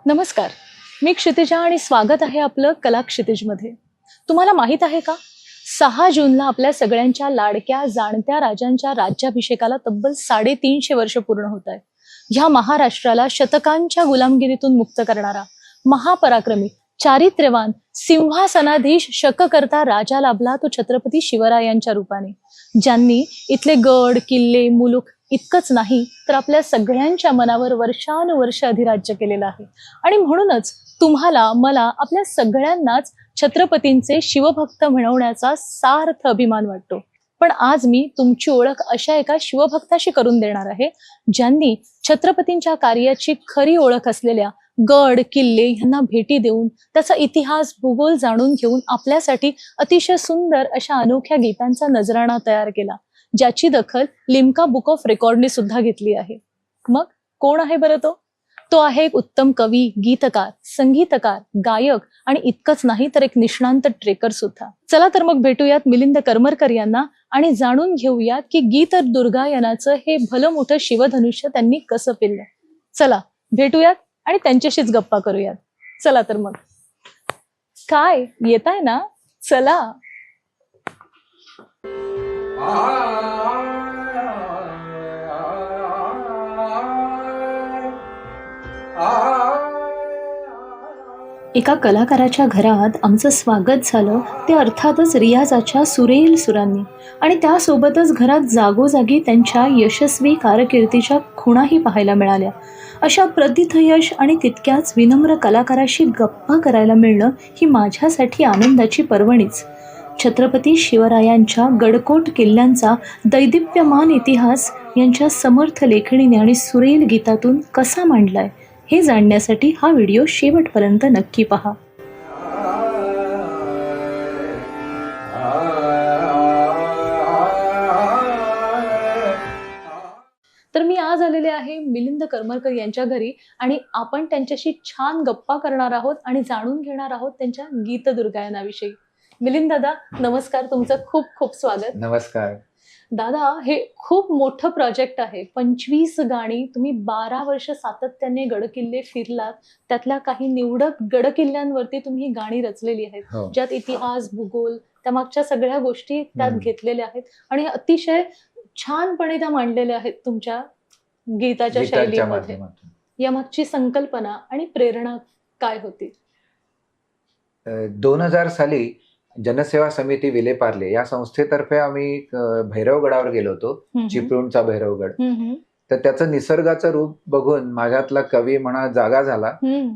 नमस्कार, मी क्षितिजा आणि स्वागत आहे आपलं कला क्षितिजमध्ये. तुम्हाला माहित आहे का, 6 जूनला आपल्या सगळ्यांच्या लाडक्या जाणत्या राजांच्या राज्याभिषेकाला तब्बल 350 वर्ष पूर्ण होत आहे. ह्या महाराष्ट्राला शतकांच्या गुलामगिरीतून मुक्त करणारा महापराक्रमी चारित्र्यवान सिंहासनाधीश शककर्ता राजा लाभला तो छत्रपती शिवरायांच्या रूपाने, ज्यांनी इथले गड किल्ले मुलूक इतकंच नाही तर आपल्या सगळ्यांच्या मनावर वर्षानुवर्ष अधिराज्य केलेलं आहे. आणि म्हणूनच तुम्हाला मला आपल्या सगळ्यांनाच छत्रपतींचे शिवभक्त म्हणवण्याचा सार्थ अभिमान वाटतो. पण आज मी तुमची ओळख अशा एका शिवभक्ताशी करून देणार आहे, ज्यांनी छत्रपतींच्या कार्याची खरी ओळख असलेल्या गड किल्ले यांना भेटी देऊन त्याचा इतिहास भूगोल जाणून घेऊन आपल्यासाठी अतिशय सुंदर अशा अनोख्या गीतांचा नजराणा तयार केला, ज्याची दखल लिम्का बुक ऑफ रेकॉर्डने सुद्धा घेतली आहे. मग कोण आहे बरं तो? तो आहे एक उत्तम कवी, गीतकार, संगीतकार, गायक आणि इतकंच नाही तर एक निष्णांत ट्रेकर सुद्धा. चला तर मग भेटूयात मिलिंद करमरकर यांना आणि जाणून घेऊयात की गीत दुर्गायनाचं हे भलं मोठं शिवधनुष्य त्यांनी कसं पेललं. चला भेटूयात आणि त्यांच्याशीच गप्पा करूयात. चला तर मग. काय येताय ना? चला. एका कलाकाराच्या घरात आमचं स्वागत झालं, ते अर्थातच रियाजाच्या सुरेल सुरांनी, आणि त्यासोबतच घरात जागोजागी त्यांच्या यशस्वी कारकिर्दीच्या खुणाही पाहायला मिळाल्या. अशा प्रतिथयश आणि तितक्याच विनम्र कलाकाराशी गप्पा करायला मिळणं ही माझ्यासाठी आनंदाची पर्वणीच. छत्रपती शिवरायांच्या गडकोट किल्ल्यांचा दैदिप्यमान इतिहास यांच्या समर्थ लेखणीने आणि सुरेल गीतातून कसा मांडलाय हे जाणण्यासाठी हा व्हिडिओ शेवटपर्यंत नक्की पहा. तर मी आज आलेले आहे मिलिंद करमरकर यांच्या घरी आणि आपण त्यांच्याशी छान गप्पा करणार आहोत आणि जाणून घेणार आहोत त्यांच्या गीत दुर्गायनाविषयी. मिलिंद दादा नमस्कार, तुमचं खूप खूप स्वागत. नमस्कार दादा, हे खूप मोठं प्रोजेक्ट आहे. 25 गाणी, तुम्ही 12 वर्ष सातत्याने गडकिल्ले फिरलात, त्यातल्या काही निवडक गडकिल्ल्यांवरती तुम्ही ही गाणी रचलेली आहेत, ज्यात इतिहास भूगोल त्यामागच्या सगळ्या गोष्टी त्यात घेतलेल्या आहेत आणि अतिशय छानपणे त्या मांडलेल्या आहेत तुमच्या गीताच्या शैलीमध्ये. यामागची संकल्पना आणि प्रेरणा काय होती? 2000 साली जनसेवा समिती विलेपार्ले या संस्थेतर्फे आम्ही भैरवगडावर गेलो होतो, चिपळूणचा भैरवगड. तर त्याचं निसर्गाचं रूप बघून माझ्यातला कवी म्हणा जागा झाला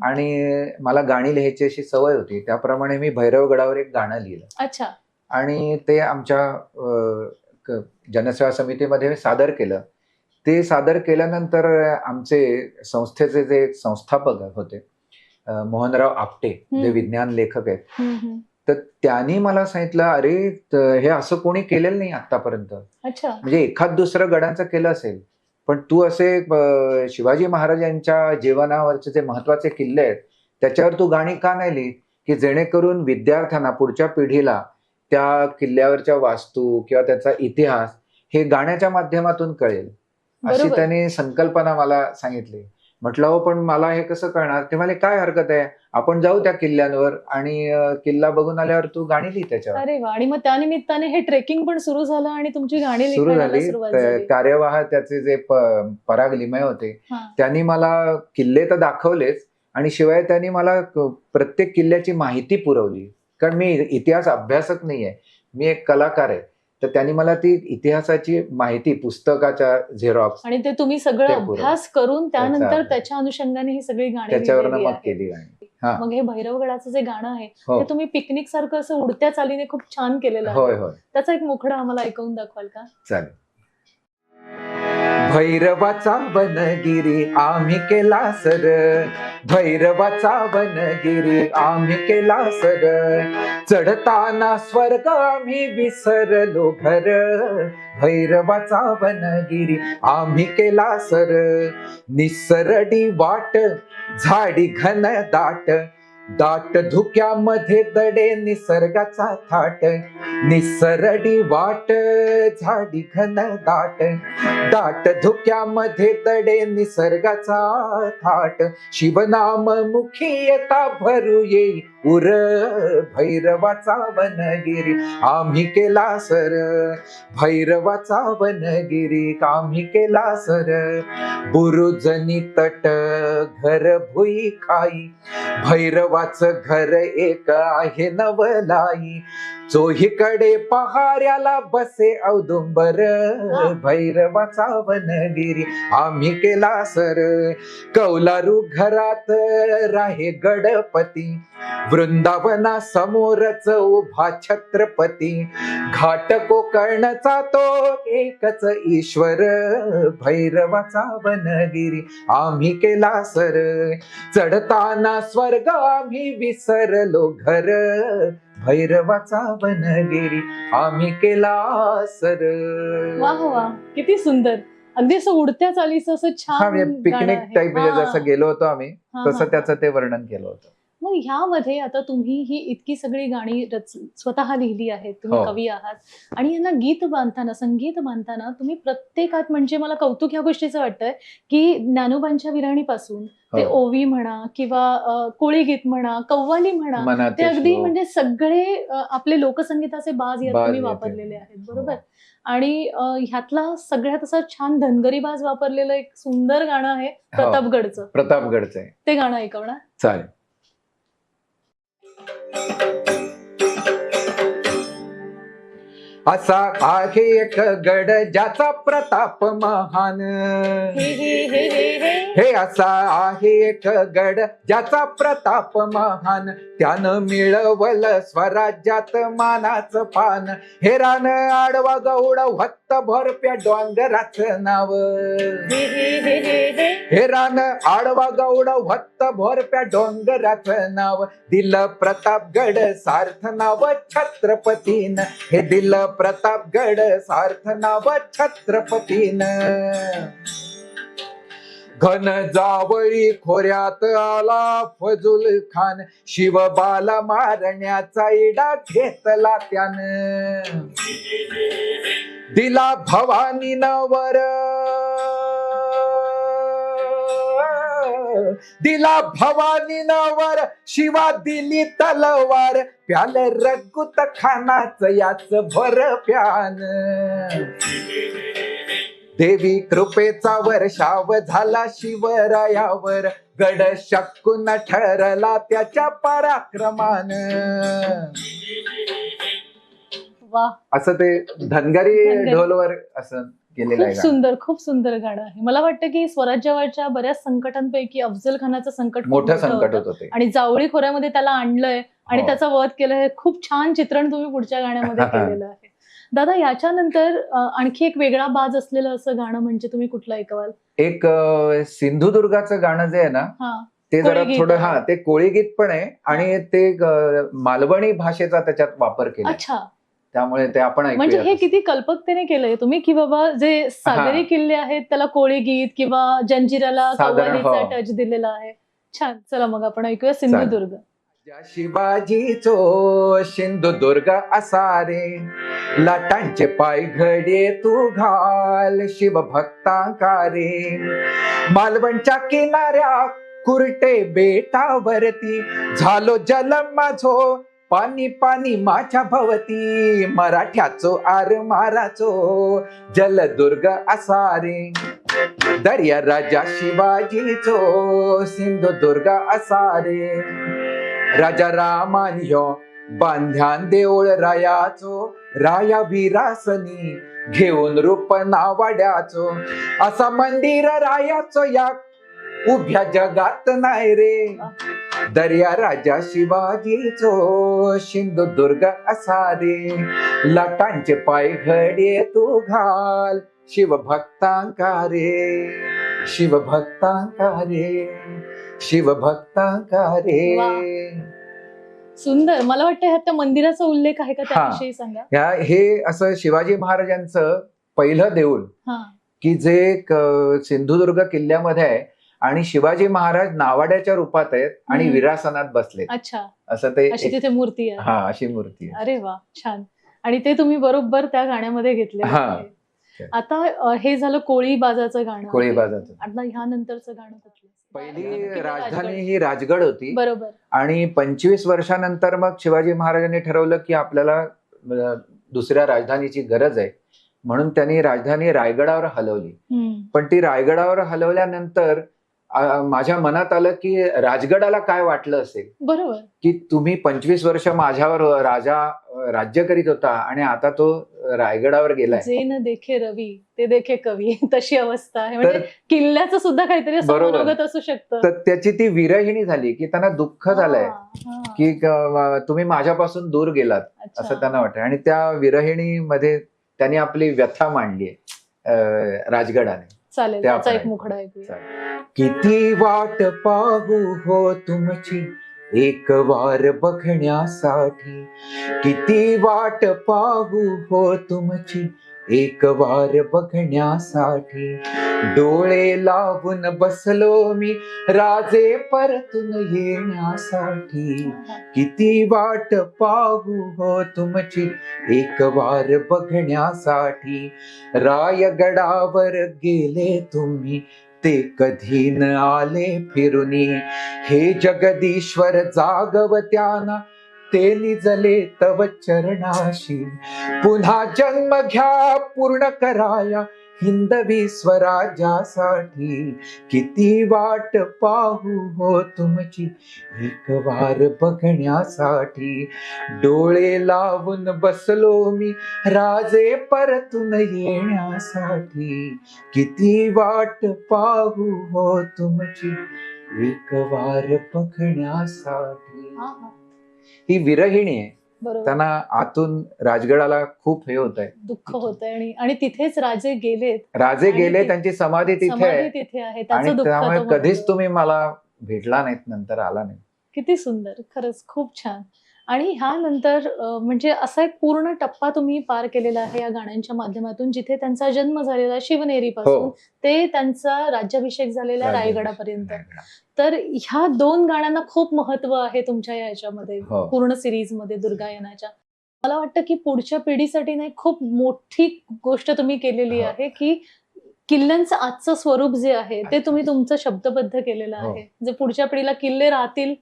आणि मला गाणी लिहायची अशी सवय होती. त्याप्रमाणे मी भैरवगडावर एक गाणं लिहिलं. अच्छा. आणि ते आमच्या जनसेवा समितीमध्ये सादर केलं. ते सादर केल्यानंतर आमचे संस्थेचे जे संस्थापक होते मोहनराव आपटे, जे विज्ञान लेखक आहेत, तर त्यांनी मला सांगितलं, अरे हे असं कोणी केलेलं नाही आतापर्यंत. म्हणजे एखाद दुसरं गडांचं केलं असेल, पण तू असे शिवाजी महाराज यांच्या जीवनावरचे जे महत्वाचे किल्ले आहेत त्याच्यावर तू गाणी का नाही लिहित, की जेणेकरून विद्यार्थ्यांना पुढच्या पिढीला त्या किल्ल्यावरच्या वास्तू किंवा त्याचा इतिहास हे गाण्याच्या माध्यमातून कळेल, अशी त्यांनी संकल्पना मला सांगितली. म्हटलं हो, पण मला हे कसं कळणार? ते म्हणाले काय हरकत आहे, आपण जाऊ त्या किल्ल्यांवर आणि किल्ला बघून आल्यावर तू गाणी लिही त्याच्यावर. अरे वा. आणि मग त्यानिमित्ताने हे ट्रेकिंग पण सुरू झालं आणि तुमची गाणी सुरू झाली. कार्यवाह त्याचे जे पराग लिमय होते त्यांनी मला किल्ले तर दाखवलेच आणि शिवाय त्यांनी मला प्रत्येक किल्ल्याची माहिती पुरवली. कारण मी इतिहास अभ्यासक नाहीये, मी एक कलाकार आहे. तर त्यांनी मला ती इतिहासाची माहिती पुस्तकाच्या झेरॉक्स आणि ते तुम्ही सगळं अभ्यास करून त्यानंतर त्याच्या अनुषंगाने ही सगळी गाणी त्याच्यावर मग केली गाणी. मग हे भैरवगडाचं जे गाणं आहे ते तुम्ही पिकनिक सारखं असं उडत्या चालीने खूप छान केलेलं आहे. त्याचा एक मुखडा आम्हाला ऐकवून दाखवाल का? चालेल. भैरवाचा वनगिरी आम्ही केला सर, भैरवाचा वनगिरी आम्ही केला सर, चढताना स्वर्ग आम्ही विसरलो घर, भैरवाचा वनगिरी आम्ही केला सर, निसरडी वाट झाडी घन दाट, दाट धुक्यामध्ये दडे निसर्गाचा थाट, निसरडी वाट झाडी घन दाट. दाट धुक्यामध्ये दडे निसर्गाचा थाट, शिवनाम मुखी येता भरू येई उर. भैरवाचा वनगिरी आम्ही केला सर, भैरवाचा वनगिरी आम्ही केला सर. बुरुजनी तट घर भुई खाई, भैरवाचं घर एक आहे नवलाई. चोहीकडे पहाऱ्याला बसे औदुंबर, भैरवाचा वनगिरी आम्ही केला सर. कौलारू घरात राहे गणपती, वृंदावना समोरच उभा छत्रपती. घाट कोकणचा तो एकच ईश्वर, भैरवाचा वनगिरी आम्ही केला सर. चढताना स्वर्ग आम्ही विसरलो घर, भैरवाचा वनगिरी आम्ही केला सर. वाह वाह, किती सुंदर. अगदी असं उडत्या चालीचं असं छान पिकनिक टाईप म्हणजे जसं गेलो होतो आम्ही तसं त्याचं ते वर्णन केलं होतं. मग ह्यामध्ये आता तुम्ही ही इतकी सगळी गाणी स्वतः लिहिली आहेत, तुम्ही हो. कवी आहात, आणि यांना गीत बांधताना, संगीत बांधताना तुम्ही प्रत्येकात, म्हणजे मला कौतुक ह्या गोष्टीचं वाटतंय की ज्ञानोबांच्या विराणीपासून ते ओवी म्हणा किंवा कोळी गीत म्हणा, कव्वाली म्हणा, मनाचे ते अगदी श्लोक. म्हणजे सगळे आपले लोकसंगीताचे बाज यात बाज तुम्ही येते. वापरलेले आहेत, बरोबर. आणि ह्यातला सगळ्यात असं छान धनगरी बाज वापरलेलं एक सुंदर गाणं आहे प्रतापगडचं. प्रतापगडचं आहे. ते गाणं ऐकवणार? चालेल. असा आहे एक गड ज्याचा प्रताप महान, हे असा आहे एक गड ज्याचा प्रताप महान. त्यानं मिळवलं स्वराज्यात मानाचं पान. हे रान आडवा गौड भक्त भरप्या डोंगराचं नाव, हे रान आडवा गौड भक्त भरप्या डोंगराचं नाव. दिलं प्रतापगड सार्थ नाव छत्रपतीन, हे दिलं प्रतापगड सार्थ नाव छत्रपतीन. घन जावळी खोऱ्यात आला फजुल खान, शिवबाला मारण्याचा इडा घेतला त्यानं. दिला भवानी नवर, दिला भवानी नवर, शिवा दिली तलवार. प्याल रघुत खानाच याच भर प्यान. देवी कृपेचा वर्षाव झाला शिवरायावर, गड शकून ठरला त्याच्या पराक्रमान. वा, असं ते धनगरी ढोलवर असं केलेलं आहे. खूप सुंदर, खूप सुंदर गाणं आहे. मला वाटतं की स्वराज्यावरच्या बऱ्याच संकटांपैकी अफजल खानाचं संकट मोठं संकट होतं ते, आणि जावळी खोऱ्यामध्ये त्याला आणलंय आणि त्याचा वध केलं. हे खूप छान चित्रण तुम्ही पुढच्या गाण्यामध्ये केलेलं आहे. दादा, याच्यानंतर आणखी एक वेगळा बाज असलेलं असं गाणं म्हणजे तुम्ही कुठलं ऐकवाल? एक सिंधुदुर्गाचं गाणं जे आहे ना, ते जरा थोडं ते कोळी गीत पण आहे आणि ते मालवणी भाषेचा त्याच्यात वापर केला. अच्छा, त्यामुळे ते आपण ऐकूया. म्हणजे हे किती कल्पकतेने केलंय तुम्ही, की बाबा जे सागरी किल्ले आहेत त्याला कोळी गीत किंवा जंजिराला कव्वालीचा टच दिलेला आहे. छान. चला मग आपण ऐकूया सिंधुदुर्ग. शिवाजीचो सिंधुदुर्ग असा रे, लाटांचे पाय घडे तू घाल शिवभक्तांकारे. मालवणच्या किनाऱ्या कुरटे बेटावरती, झालो जलम माझो पाणी पाणी माझ्या भवती. मराठ्याचो आर माराचो जलदुर्ग असा रे. दर्या राजा शिवाजीचो सिंधुदुर्ग असा रे. राजा रामान ह्यो बांध्यान देऊळ रायाचो, राया विरासनी घेऊन रूप नावाड्याचो. असा मंदिर रायाचो या उभ्या जगात नाही रे. दर्या राजा शिवाजीचो सिंधुदुर्ग असा रे. लाटांचे पाय घडे तू घाल शिवभक्तांकारे, शिवभक्तांकारे, शिवभक्तांकारे. सुंदर. मला वाटतं ह्यात त्या मंदिराचा उल्लेख आहे का, त्याविषयी सांगा. हे असं शिवाजी महाराजांचं पहिलं देऊळ की जे सिंधुदुर्ग किल्ल्यामध्ये आहे आणि शिवाजी महाराज नावाड्याच्या रूपात आहेत आणि हम्म. विरासनात बसले, अच्छा, असं ते अशी तिथे मूर्ती आहे. हा अशी मूर्ती आहे. अरे वा, छान. आणि ते तुम्ही बरोबर त्या गाण्यामध्ये घेतलेलं हा. आहे. आता हे झालं कोळी बाजाचं गाणं. कोळी आहे. बाजाचं. आता ह्यानंतरचं गाणं कुठलं? पहिली किंवा राजधानी राजगड. ही राजगड होती बरोबर. आणि 25 वर्षानंतर मग शिवाजी महाराजांनी ठरवलं की आपल्याला दुसऱ्या राजधानीची गरज आहे, म्हणून त्यांनी राजधानी रायगडावर हलवली. हम्म. पण ती रायगडावर हलवल्यानंतर माझ्या मनात आलं की राजगडाला काय वाटलं असेल बरोबर. की तुम्ही 25 वर्ष माझ्यावर राज्य करीत होता आणि आता तो रायगडावर गेलाय. जे न देखे रवी ते देखे कवी तशी अवस्था आहे. म्हणजे तर किल्ल्याचं सुद्धा काहीतरी असं बरोबर. मनोगत असू शकतं. तर त्याची ती विरहिणी झाली की त्यांना दुःख झालंय की तुम्ही माझ्यापासून दूर गेलात, अच्छा. असं त्यांना वाटतं. आणि त्या विरहिणीमध्ये त्यांनी आपली व्यथा मांडली राजगडाने. चालेल, ते त्याचा आपण एक मुखडा ऐकूया. चालेल. किती वाट पाहू हो तुमची एक वार बघण्यासाठी, किती वाट पाहू हो तुमची एक वार बघण्यासाठी, डोळे लावून बसलो मी राजे परतून येण्यासाठी, किती वाट पाहू हो तुमची एक वार बघण्यासाठी, रायगडावर गेले तुम्ही ते कधी न आले फिरुनी, हे जगदीश्वर जागवत्याना ते निजले तव चरणाशी, पुन्हा जन्म घ्या पूर्ण कराया हिंदवी स्वराज्यासाठी, किती वाट पाहू हो तुमची एक वार बघण्यासाठी, डोळे लावून बसलो मी राजे परतून येण्यासाठी, किती वाट पाहू हो तुमची एक वार बघण्यासाठी. ही विरहिणी आहे, बरोबर. त्यांना आतून राजगडाला खूप हे होत आहे, दुःख होत आहे. आणि तिथेच राजे गेलेत, राजे आणि गेले, ते- त्यांची समाधी तिथे समाधी आहे तिथे आहे, आणि त्याचं दुःख त्यामुळे तो कधीच म्हणतोय. तुम्ही मला भेटला नाहीत, नंतर आला नाही. किती सुंदर, खरंच खूप छान. आणि ह्यानंतर म्हणजे असा एक पूर्ण टप्पा तुम्ही पार केलेला आहे या गाण्यांच्या माध्यमातून, जिथे त्यांचा जन्म झालेला शिवनेरी पासून हो. ते त्यांचा राज्याभिषेक झालेल्या रायगड. रायगडापर्यंत. रायगड. तर ह्या 2 गाण्यांना खूप महत्व आहे तुमच्या याच्यामध्ये, हो. पूर्ण सिरीज मध्ये दुर्गायनाच्या. मला वाटतं की पुढच्या पिढीसाठी नाही खूप मोठी गोष्ट तुम्ही केलेली हो. आहे की किल्ल्यांचं आजचं स्वरूप जे आहे ते तुम्ही तुमचं शब्दबद्ध केलेलं हो. आहे. जे पुढच्या पिढीला किल्ले राहतील,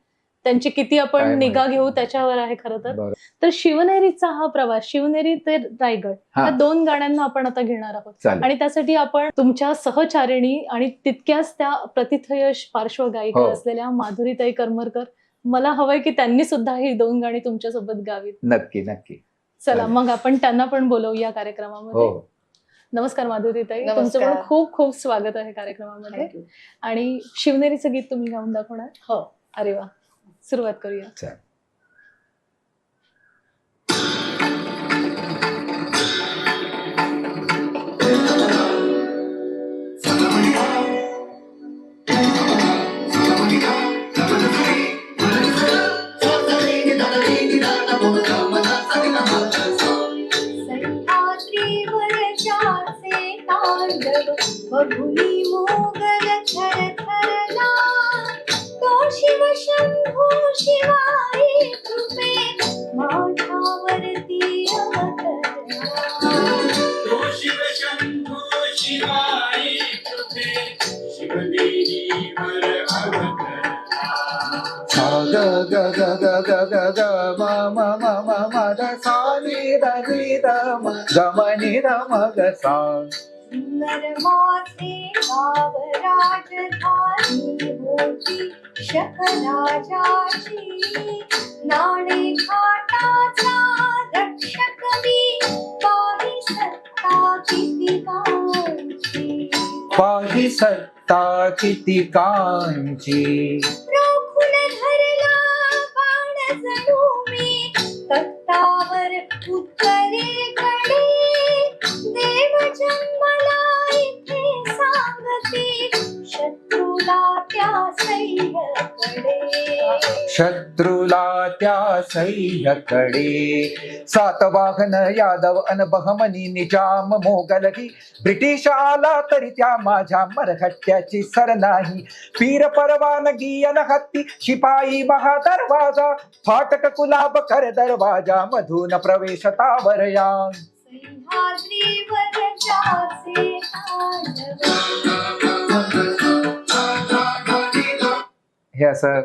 त्यांची किती आपण काय निगा माहिती. घेऊ त्याच्यावर आहे खरं तर. बरं. तर शिवनेरीचा हा प्रवास, शिवनेरी ते रायगड, हा. या 2 गाण्यांना आपण आता घेणार आहोत. चालेल. आणि त्यासाठी आपण तुमच्या सहचारिणी आणि तितक्याच त्या प्रतिथयश पार्श्वगायिका हो. असलेल्या माधुरीताई करमरकर, मला हवंय की त्यांनी सुद्धा ही 2 गाणी तुमच्यासोबत गावीत. नक्की नक्की. चला चालेल. मग आपण त्यांना पण बोलवूया कार्यक्रमामध्ये. हो. नमस्कार माधुरीताई, नमस्कार. तुमचं पण खूप खूप स्वागत आहे कार्यक्रमामध्ये. Thank you. आणि शिवनेरीचं गीत तुम्ही गाऊन दाखवणार? हो. अरे वा, सुरुवात करूया. चालेल. बघुनी मोगल थरथरला, तो शिव शंभो शिवाय कृपे माझ्यावरती अवतरला. तो शिव शंभो शिवाय कृपे शिवदेवीवर अवतरला. ग ग ग ग ग ग ग म म म म म ग सा नि द नि द म ग म नि द म ग सा. सुंदर मासे गाव राजधानी होती शकराजाची, नाणे घाटाचा रक्षक मी, पाही सत्ता कितीकांची, पाही सत्ता कितीकांची, रोखून धरला बाण जणू मी, तख्तावर उत्तरेकडे, देव जन्मला इथे सांगते, शत्रूला त्या सह्यकडे. शत्रूला त्या सह्यकडे. सातवाहन यादव अन बहमनी निजाम मोगलही, ब्रिटिश आला तरी त्या माझ्या मरहट्ट्याची सर नाही. पीर परवानगी अन हत्ती शिपाई महादरवाजा, फाटक कुलाब कर दरवाजा मधून प्रवेश तावर या. सह्याद्रीवर जाचे तांडव. हे असं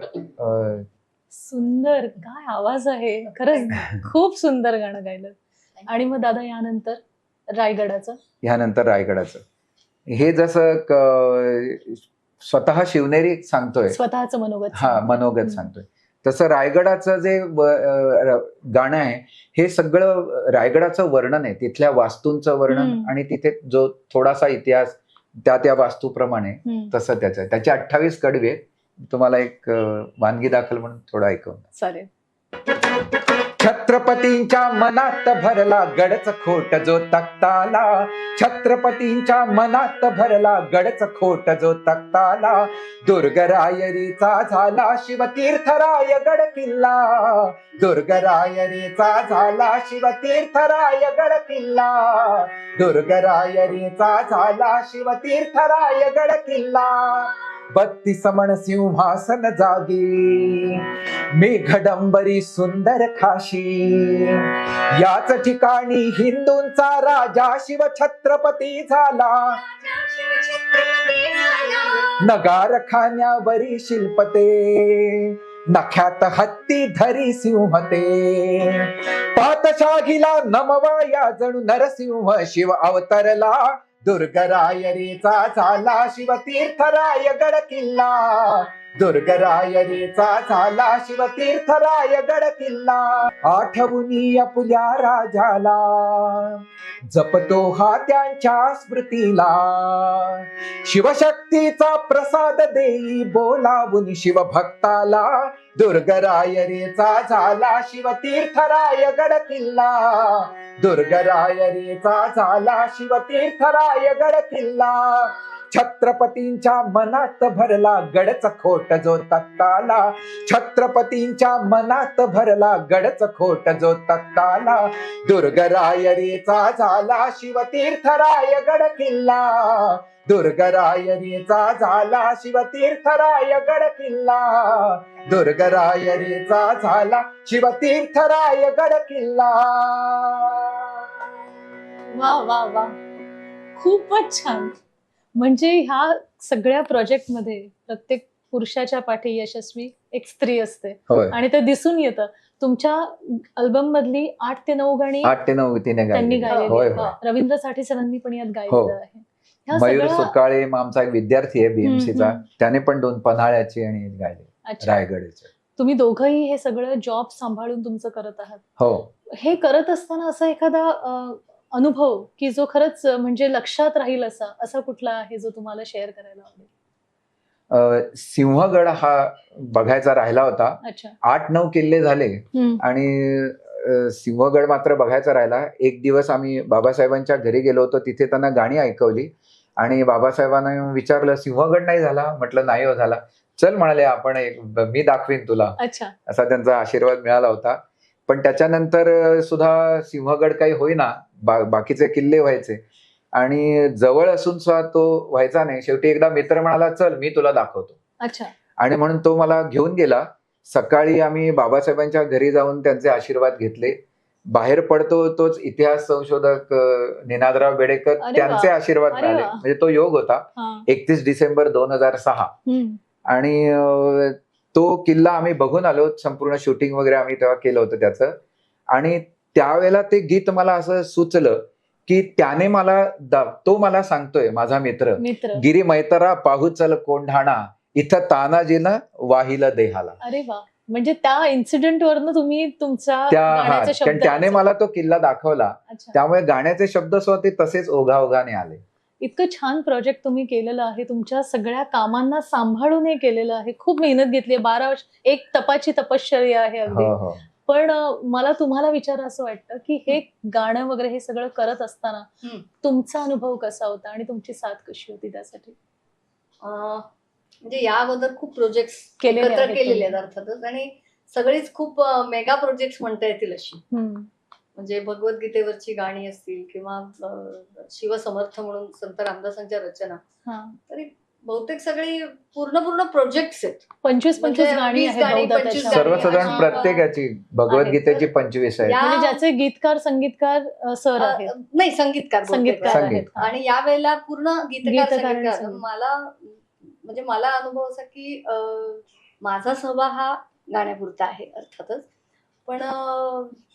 सुंदर, काय आवाज आहे खरंच. खूप सुंदर गाणं गायलं. आणि मग दादा यानंतर रायगडाचं. ह्यानंतर रायगडाचं हे जसं स्वतः शिवनेरी सांगतोय, स्वतःचं मनोगत. हा मनोगत सांगतोय, तसं रायगडाचं जे गाणं आहे हे सगळं रायगडाचं वर्णन आहे, तिथल्या वास्तूंचं वर्णन आणि तिथे जो थोडासा इतिहास त्या वास्तूप्रमाणे तसं त्याचं. त्याचे 28 कडवे आहेत. तुम्हाला एक वानगी दाखल म्हणून थोडं ऐकवून. चालेल. छत्रपतींच्या मनात भरला गडच खोट जो तख्ताला, छत्रपतींच्या मनात भरला गडच खोट जो तख्ताला. दुर्गरायरीचा झाला शिवतीर्थराय गड किल्ला, दुर्गरायरीचा झाला शिवतीर्थराय गड किल्ला, दुर्गरायरीचा झाला शिवतीर्थराय गड किल्ला. 32 मण सिंहासन जागी, मेघडंबरी सुंदर खाशी, याच ठिकाणी हिंदूंचा राजा शिव छत्रपती झाला. नगार खाण्यावरी शिल्पते, नख्यात हत्ती धरी सिंहते, पातशाहीला नमवा या जणू नरसिंह शिव अवतरला. दुर्गरायरीचा झाला शिवतीर्थराय गड किल्ला, दुर्गरायरीचा झाला शिवतीर्थराय गड किल्ला. आठवणी आपुल्या राजाला, जपतो हा त्यांच्या स्मृतीला, शिवशक्तीचा प्रसाद देई बोलावून शिवभक्ताला. दुर्गरायरीचा झाला शिवतीर्थराय गड किल्ला, दुर्गरायरीचा झाला शिवतीर्थराय गड किल्ला. छत्रपतींच्या मनात भरला गडच खोट जो तख्ताला, छत्रपतींच्या मनात भरला गडच खोट जो तख्ताला. दुर्गरायरीचा झाला शिवतीर्थराय गड किल्ला, दुर्गरायरीचा झाला शिवतीर्थराय गड किल्ला, दुर्गरायरीचा झाला शिवतीर्थराय गड किल्ला. वा वा वा, खूपच छान. म्हणजे ह्या सगळ्या प्रोजेक्ट मध्ये प्रत्येक पुरुषाच्या पाठी यशस्वी एक स्त्री असते होय. आणि ते दिसून येतं. तुमच्या अल्बम मधली 8 ते 9 गाणी 8 ते 9 तिने त्यांनी गायलेली. होय गायलेली. होय. रवींद्र साठे सरांनी पण यात हो. गायलेलं आहे. ह्या मयूर सगळ्या- सुकाळे आमचा एक विद्यार्थी आहे बीएमसीचा, हम्म. त्याने पण 2 पन्हाळ्याची आणि एक गायले अच्छा. रायगडचे. तुम्ही दोघंही हे सगळं जॉब सांभाळून तुमचं करत आहात. हो. हे करत असताना असा एखादा अनुभव की जो खरंच म्हणजे लक्षात राहील असा कुठला आहे जो तुम्हाला शेअर करायला आवडेल? सिंहगड हा बघायचा राहिला होता. अच्छा. 8-9 किल्ले झाले आणि सिंहगड मात्र बघायचा राहिला. एक दिवस आम्ही बाबासाहेबांच्या घरी गेलो होतो, तिथे त्यांना गाणी ऐकवली आणि बाबासाहेबांना विचारलं सिंहगड नाही झाला? म्हटलं नाही हो झाला. चल म्हणाले आपण मी दाखवीन तुला, अच्छा. असा त्यांचा आशीर्वाद मिळाला होता. पण त्याच्यानंतर सुद्धा सिंहगड काही होईना, बाकीचे किल्ले व्हायचे आणि जवळ असून सुद्धा तो व्हायचा नाही. शेवटी एकदा मित्र म्हणाला चल मी तुला दाखवतो. अच्छा. आणि म्हणून तो मला घेऊन गेला. सकाळी आम्ही बाबासाहेबांच्या घरी जाऊन त्यांचे आशीर्वाद घेतले. बाहेर पडतो तोच इतिहास संशोधक निनादराव बेडेकर, अरे वा. त्यांचे आशीर्वाद अरे मिळाले. वा. म्हणजे तो योग होता. हा. 31 डिसेंबर 2006 हम्म. आणि तो किल्ला आम्ही बघून आलो. संपूर्ण शूटिंग वगैरे आम्ही तेव्हा केलं होतं त्याचं. आणि त्यावेळेला ते गीत मला असं सुचलं की त्याने मला तो मला सांगतोय, माझा मित्र गिरी मैतरा पाहू चल कोंढाणा, इथं तानाजीनं वाहिलं देहाला. अरे वा. म्हणजे त्या इन्सिडेंट वरनं तुम्ही तुमचा गाण्याचे शब्द कारण त्याने मला तो किल्ला दाखवला. अच्छा. त्यामुळे गाण्याचे शब्द सुद्धा ते तसेच ओघाओघाने आले. इतकं छान प्रोजेक्ट तुम्ही केलेलं आहे. तुमच्या सगळ्या कामांना सांभाळून हे केलेलं आहे. खूप मेहनत घेतली. 12 वर्ष एक तपाची तपश्चर्या आहे अगदी. हो हो. पण मला तुम्हाला विचार असं वाटतं की हे गाणं वगैरे हे सगळं करत असताना तुमचा अनुभव कसा होता आणि तुमची साथ कशी होती त्यासाठी? म्हणजे या अगोदर खूप प्रोजेक्ट्स केलेले एकत्र आहेत केलेले तुम्ही. आहेत अर्थातच, आणि सगळीच खूप मेगा प्रोजेक्ट म्हणता येतील अशी. हम्म. म्हणजे भगवद्गीतेवरची गाणी असतील किंवा शिवसमर्थ म्हणून संत रामदासांच्या रचना, हा. तरी बहुतेक सगळी पूर्ण प्रोजेक्ट्स आहेत. 25 म्हणजे गाणी 20 आहेत गाणी, बहुधा 25 त्याच्यामध्ये. गाणी सर्वसाधारण अशी, प्रत्येकाची भगवद्गीतेची 25 आहे. या- म्हणजे ज्याचे गीतकार संगीतकार सर आहेत, नाही, संगीतकार बहुतेक संगीतकार वेळा. संगीत. आहेत. हा. आणि यावेळेला पूर्ण गीतकार गीतकार आणि संगीतकार. संगीत. मला अनुभव असा की माझा सहभाग हा गाण्यापुरता आहे अर्थातच, पण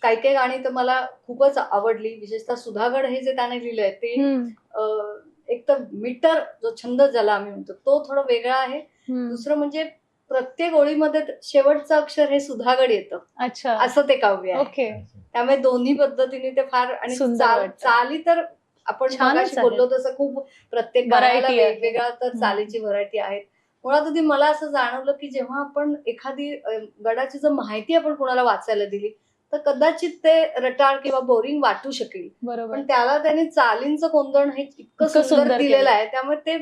काही काही गाणी तर मला खूपच आवडली. विशेषतः सुधागड हे जे त्याने लिहिलंय ते हम्म. एक तर मीटर जो छंद ज्याला आम्ही म्हणतो तो थोडा वेगळा आहे. हम्म. दुसरं म्हणजे प्रत्येक ओळीमध्ये शेवटचं अक्षर हे सुधागड येतं, अच्छा. असं ते काव्य आहे. ओके. त्यामुळे दोन्ही पद्धतीने ते फार, आणि सुंदर वाटतं. चाली तर आपण छानच मगाशी आहे. बोललो तसं खूप प्रत्येक Variety गाण्याला आहे. वेगवेगळ्या तर चालीची व्हरायटी आहेत. मुळात आधी मला असं जाणवलं की जेव्हा आपण एखादी गडाची जर माहिती आपण कोणाला वाचायला दिली तर कदाचित ते रटाळ किंवा बोरिंग वाटू शकेल, बरोबर. पण त्याला त्यांनी चालींचं कोंदण हे इतकं सुंदर सुंदर दिलेलं केलं. आहे, त्यामुळे ते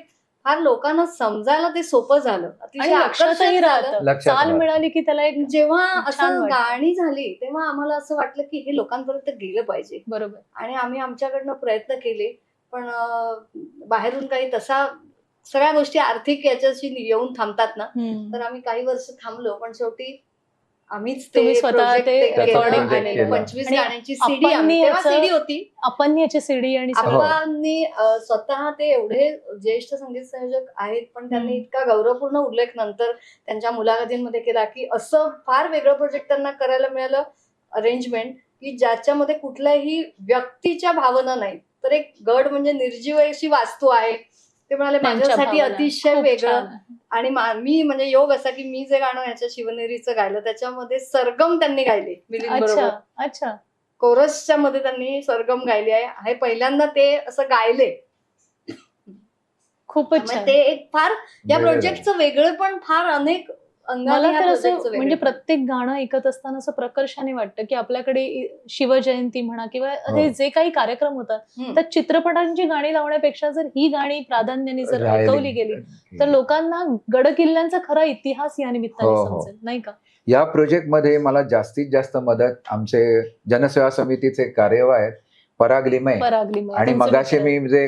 फार लोकांना समजायला ते सोपं झालं, आणि अतिशय लक्षातही आकर्षक झालं. राहतं. लक्षात चाल राहतं. मिळाली की त्याला एक जेव्हा छान असं वाटतं. गाणी झाली तेव्हा आम्हाला असं वाटलं की हे लोकांपर्यंत गेलं पाहिजे, बरोबर. आणि आम्ही आमच्याकडनं प्रयत्न केले, पण बाहेरून काही तसा सगळ्या गोष्टी आर्थिक याच्याशी येऊन थांबतात ना, हम्म. तर आम्ही काही वर्ष थांबलो, पण शेवटी आम्हीच तुम्ही ते स्वतः project ते केलं recording आणि केलं. 25 आणि गाण्यांची आपण सीडी, तेव्हा याचं- सीडी होती. आपण याची सीडी आणि सगळं- हो. आप्पांनी स्वतः ते एवढे ज्येष्ठ संगीत संयोजक आहेत, पण त्यांनी हम्म. इतका गौरवपूर्ण उल्लेख नंतर त्यांच्या मुलाखतींमध्ये केला की असं फार वेगळं प्रोजेक्ट त्यांना करायला मिळालं, अरेंजमेंट, की ज्याच्यामध्ये कुठल्याही व्यक्तीच्या भावना नाही, तर एक गड म्हणजे निर्जीव अशी वास्तू आहे. ते म्हणाले त्यांच्या माझ्यासाठी भावना. अतिशय खूप वेगळं. छान आहे. आणि मी म्हणजे योग असा की मी जे गाणं ह्याच्या शिवनेरीचं गायलं त्याच्यामध्ये सरगम त्यांनी गायले मिलिंदबरोबर. अच्छा. अच्छा. कोरसच्या मध्ये त्यांनी सरगम गायली आहे. हे पहिल्यांदा ते असं गायले. खूपच त्यामुळे छान. ते एक फार या वेगळं प्रोजेक्टचं वेगळं पण फार अनेक अंगाने मला या तर असं प्रोजेक्टचं म्हणजे वेगळं. प्रत्येक गाणं ऐकत असताना असं प्रकर्षाने वाटतं की आपल्याकडे शिवजयंती म्हणा किंवा हे जे काही कार्यक्रम होतात हम्म. त्या चित्रपटांची गाणी लावण्यापेक्षा जर ही गाणी प्राधान्याने जर राहिली. ऐकवली गेली तर लोकांना गड किल्ल्यांचा खरा इतिहास या निमित्ताने हो, हो. समजेल, नाही का? या प्रोजेक्टमध्ये मला जास्तीत जास्त मदत आमचे जनसेवा समितीचे कार्यवाह आहेत पराग लिमये, परागलीमय. आणि तुमचे मगाशी मित्र. मी जे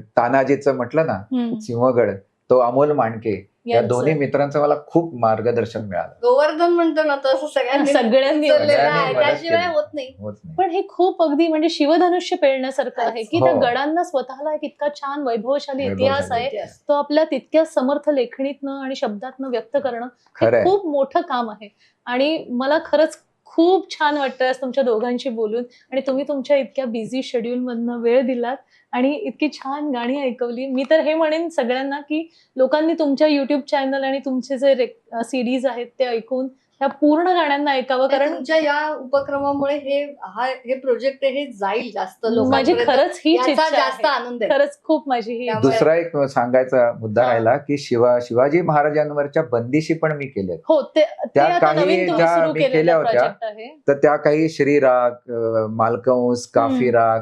तानाजीचं म्हटलं ना, हम्म. सिंहगड, तो अमोल मांडके, या यांचं. दोन्ही मित्रांचं मला खूप मार्गदर्शन मिळालं. गोवर्धन म्हणतो ना तसं सगळ्यांनी सगळ्यांनी उचललेलं आहे, सगळ्यांनी मदत त्याशिवाय केली. होत नाही. होत नाही. पण हे खूप अगदी म्हणजे शिवधनुष्य पेलण्यासारखं आहे की त्या हो. गडांना स्वतःला एक इतका छान वैभवशाली इतिहास आहे, इतिहास. तो आपल्या तितक्या समर्थ लेखणीतनं आणि शब्दातनं व्यक्त करणं हे खरंय. खूप मोठं काम आहे. आणि मला खरंच खूप छान वाटतं आज तुमच्या दोघांशी बोलून, आणि तुम्ही तुमच्या इतक्या बिझी शेड्यूल मधनं वेळ दिलात आणि इतकी छान गाणी ऐकवली. मी तर हे म्हणेन सगळ्यांना की लोकांनी तुमच्या युट्यूब चॅनल आणि तुमचे जे सीडीज आहेत ते ऐकून त्या पूर्ण गाण्यांना ऐकावं, कारण तुमच्या या उपक्रमामुळे हे प्रोजेक्ट हे जाईल जास्त माझी लोकांपर्यंत. खरंच हीच याचा इच्छा जास्त आहे. आनंद आहे. खरंच खूप माझी ही त्यामुळे- दुसरा एक सांगायचा मुद्दा हा. राहिला की शिवाजी महाराजांवरच्या बंदिशी पण मी केल्यात. हो, ते त्या आता काही नवीन तुम्ही ज्या सुरू मी केलेलं केल्या होत्या, प्रोजेक्ट आहे. तर त्या काही श्रीराग, मालकंस, काफी राग,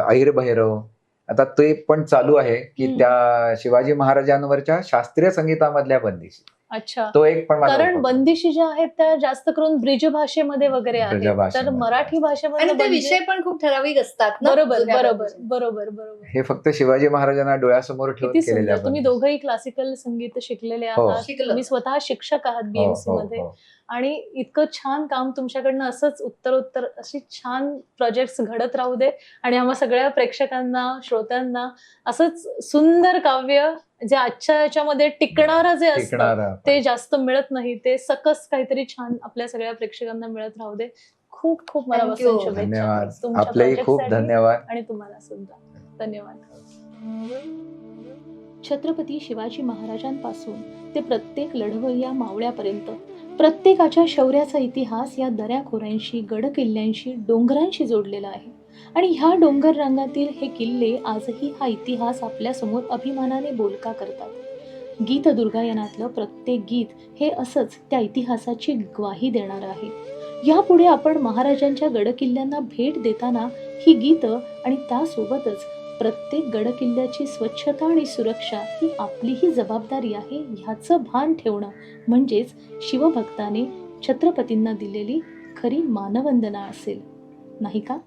अहिर भैरव, आता ते पण चालू आहे की हम्म. त्या शिवाजी महाराजांवरच्या शास्त्रीय संगीतामधल्या बंदिशी, अच्छा. तो एक पण माझा कारण उपक्रम. बंदिशी ज्या आहेत त्या जास्त करून ब्रिज भाषेमध्ये वगैरे आहेत, तर ब्रजभाषेमध्ये. मराठी भाषेमध्ये आणि ते विषय पण खूप ठराविक असतात ना. बरोबर जुन्या बरोबर पद्धतीचे. बरोबर बरोबर. हे फक्त शिवाजी महाराजांना डोळ्यासमोर ठेवून किती केलेल्या सुंदर. तुम्ही बंदिशी. दोघंही क्लासिकल संगीत शिकलेले हो. आहात, शिकलो. तुम्ही स्वतः शिक्षक आहात हो, बीएमसी हो, मध्ये, हो. आणि इतकं छान काम तुमच्याकडनं असंच उत्तरोत्तर अशी छान प्रोजेक्ट्स घडत राहू दे, आणि आम्हा सगळ्या प्रेक्षकांना, श्रोत्यांना असंच सुंदर काव्य जे आजच्या याच्यामध्ये टिकणारं जे असतं टिकणारा. ते जास्त मिळत नाही, ते सकस काहीतरी छान आपल्या सगळ्या प्रेक्षकांना मिळत राहू दे. खूप खूप Thank मनापासून you. शुभेच्छा धन्यवाद. तुमच्या आपलेही खूप projectसाठी धन्यवाद. आणि तुम्हाला सुद्धा धन्यवाद. छत्रपती शिवाजी महाराजांपासून ते प्रत्येक लढवय्या मावळ्यापर्यंत प्रत्येकाच्या शौर्याचा इतिहास या दऱ्याखोऱ्यांशी, गडकिल्ल्यांशी, डोंगरांशी जोडलेला आहे. आणि ह्या डोंगर रांगातील हे किल्ले आजही हा इतिहास आपल्यासमोर अभिमानाने बोलका करतात. गीतदुर्गायनातलं प्रत्येक गीत हे असंच त्या इतिहासाची ग्वाही देणारं आहे. यापुढे आपण महाराजांच्या गडकिल्ल्यांना भेट देताना ही गीतं आणि त्यासोबतच प्रत्येक गडकिल्ल्याची स्वच्छता आणि सुरक्षा ही आपलीही जबाबदारी आहे ह्याचं भान ठेवणं म्हणजेच शिवभक्ताने छत्रपतींना दिलेली खरी मानवंदना असेल, नाही का?